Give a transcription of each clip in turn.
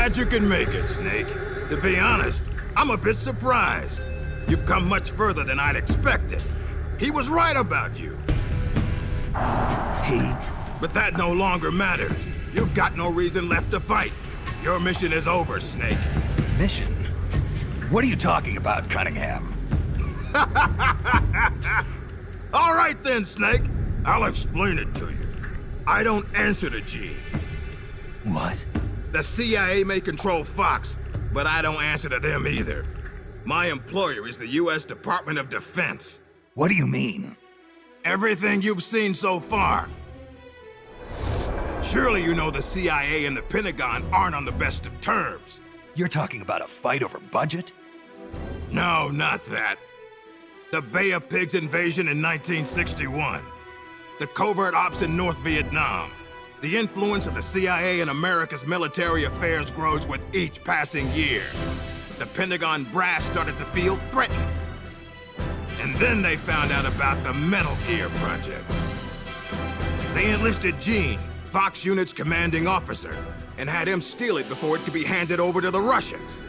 glad you can make it, Snake. To be honest, I'm a bit surprised. You've come much further than I'd expected. He was right about you. He? But that no longer matters. You've got no reason left to fight. Your mission is over, Snake. Mission? What are you talking about, Cunningham? All right then, Snake. I'll explain it to you. I don't answer to Gene. What? The CIA may control Fox, but I don't answer to them either. My employer is the U.S. Department of Defense. What do you mean? Everything you've seen so far. Surely you know the CIA and the Pentagon aren't on the best of terms. You're talking about a fight over budget? No, not that. The Bay of Pigs invasion in 1961. The covert ops in North Vietnam. The influence of the CIA in America's military affairs grows with each passing year. The Pentagon brass started to feel threatened. And then they found out about the Metal Gear Project. They enlisted Gene, Fox Unit's commanding officer, and had him steal it before it could be handed over to the Russians.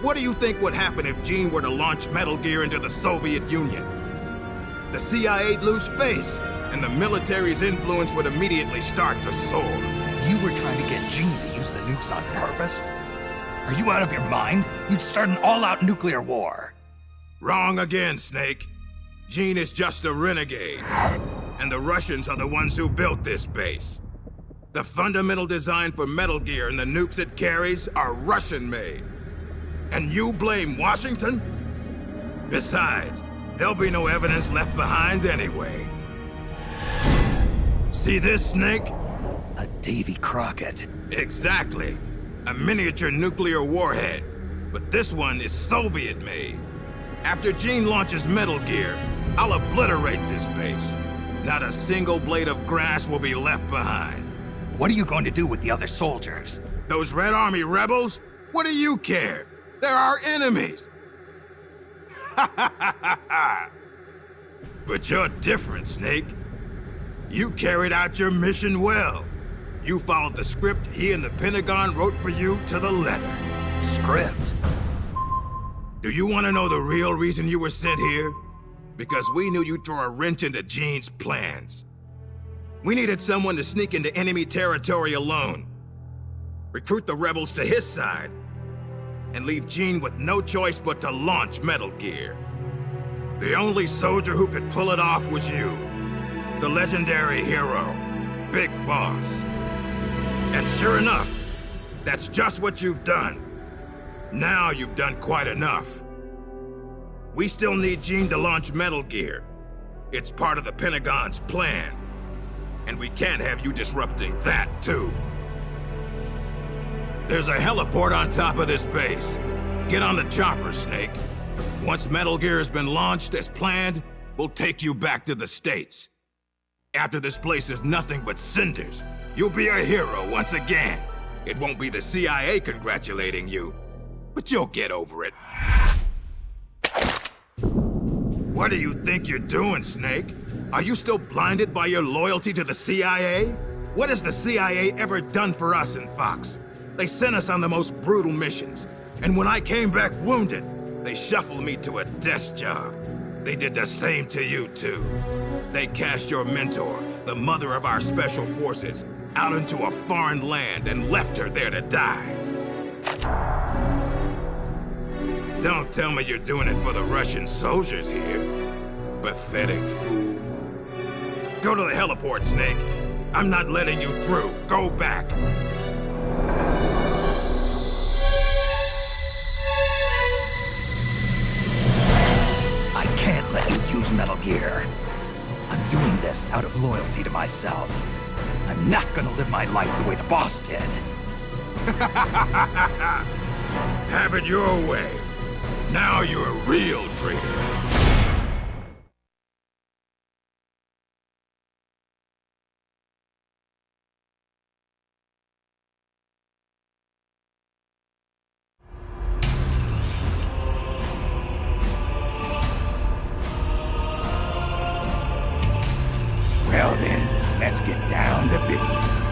What do you think would happen if Gene were to launch Metal Gear into the Soviet Union? The CIA'd lose face, and the military's influence would immediately start to soar. You were trying to get Gene to use the nukes on purpose? Are you out of your mind? You'd start an all-out nuclear war. Wrong again, Snake. Gene is just a renegade. And the Russians are the ones who built this base. The fundamental design for Metal Gear and the nukes it carries are Russian-made. And you blame Washington? Besides, there'll be no evidence left behind anyway. See this, Snake? A Davy Crockett. Exactly. A miniature nuclear warhead. But this one is Soviet-made. After Gene launches Metal Gear, I'll obliterate this base. Not a single blade of grass will be left behind. What are you going to do with the other soldiers? Those Red Army rebels? What do you care? They're our enemies. But you're different, Snake. You carried out your mission well. You followed the script he and the Pentagon wrote for you to the letter. Script? Do you want to know the real reason you were sent here? Because we knew you'd throw a wrench into Gene's plans. We needed someone to sneak into enemy territory alone, recruit the rebels to his side, and leave Gene with no choice but to launch Metal Gear. The only soldier who could pull it off was you, the legendary hero, Big Boss. And sure enough, that's just what you've done. Now you've done quite enough. We still need Gene to launch Metal Gear. It's part of the Pentagon's plan. And we can't have you disrupting that, too. There's a heliport on top of this base. Get on the chopper, Snake. Once Metal Gear has been launched as planned, we'll take you back to the States. After this place is nothing but cinders, you'll be a hero once again. It won't be the CIA congratulating you, but you'll get over it. What do you think you're doing, Snake? Are you still blinded by your loyalty to the CIA? What has the CIA ever done for us in Fox? They sent us on the most brutal missions, and when I came back wounded, they shuffled me to a desk job. They did the same to you, too. They cast your mentor, the mother of our special forces, out into a foreign land and left her there to die. Don't tell me you're doing it for the Russian soldiers here. Pathetic fool. Go to the heliport, Snake. I'm not letting you through. Go back. I can't let you use Metal Gear. I'm doing this out of loyalty to myself. I'm not gonna live my life the way the boss did. Have it your way. Now you're a real traitor. Well then, let's get down to business.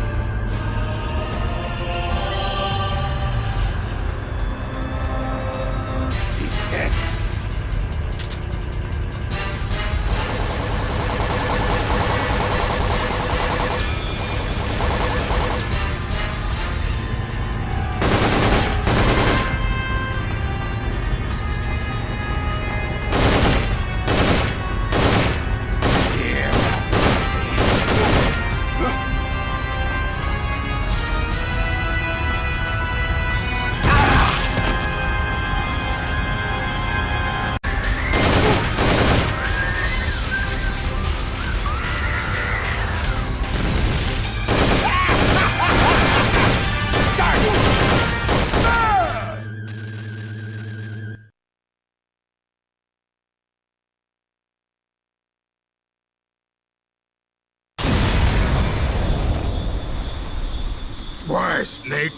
die, Snake.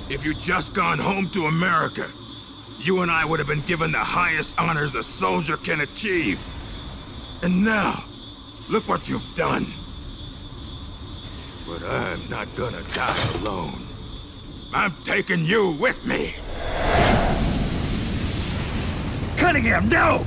If you'd just gone home to America, you and I would have been given the highest honors a soldier can achieve. And now, look what you've done. But I'm not gonna die alone. I'm taking you with me. Cunningham, no!